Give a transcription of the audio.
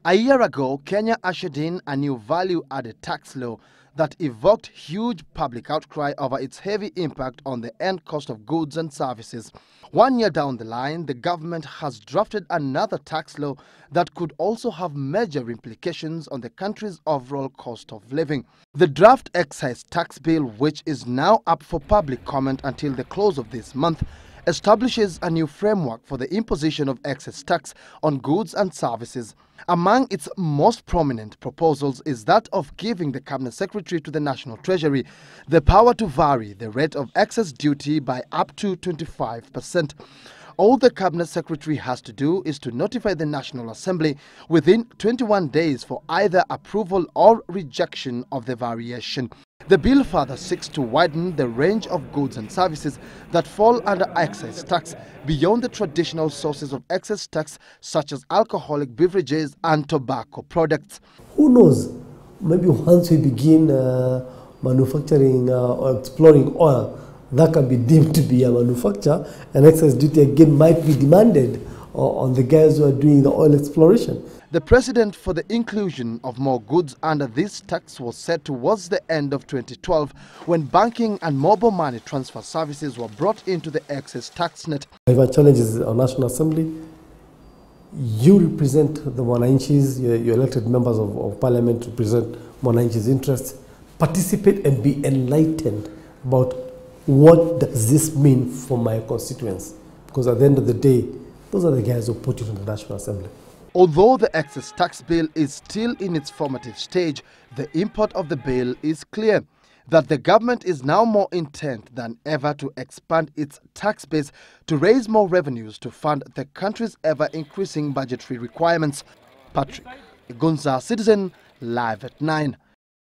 A year ago, Kenya ushered in a new value-added tax law that evoked huge public outcry over its heavy impact on the end cost of goods and services. 1 year down the line, the government has drafted another tax law that could also have major implications on the country's overall cost of living. The draft Excise Tax Bill, which is now up for public comment until the close of this month, establishes a new framework for the imposition of excess tax on goods and services. Among its most prominent proposals is that of giving the Cabinet Secretary to the National Treasury the power to vary the rate of excess duty by up to 25%. All the Cabinet Secretary has to do is to notify the National Assembly within 21 days for either approval or rejection of the variation. The bill further seeks to widen the range of goods and services that fall under excise tax beyond the traditional sources of excess tax such as alcoholic beverages and tobacco products. Who knows, maybe once we begin manufacturing or exploring oil, that can be deemed to be a manufacture, and excise duty again might be demanded on the guys who are doing the oil exploration. The precedent for the inclusion of more goods under this tax was set towards the end of 2012 when banking and mobile money transfer services were brought into the excess tax net. If a challenge is our National Assembly, you represent the Mwananchi's, your elected members of Parliament represent Mwananchi's interests. Participate and be enlightened about what does this mean for my constituents, because at the end of the day, those are the guys who put you in the National Assembly. Although the excess tax bill is still in its formative stage, the import of the bill is clear: that the government is now more intent than ever to expand its tax base to raise more revenues to fund the country's ever-increasing budgetary requirements. Patrick Gunza, Citizen, live at 9.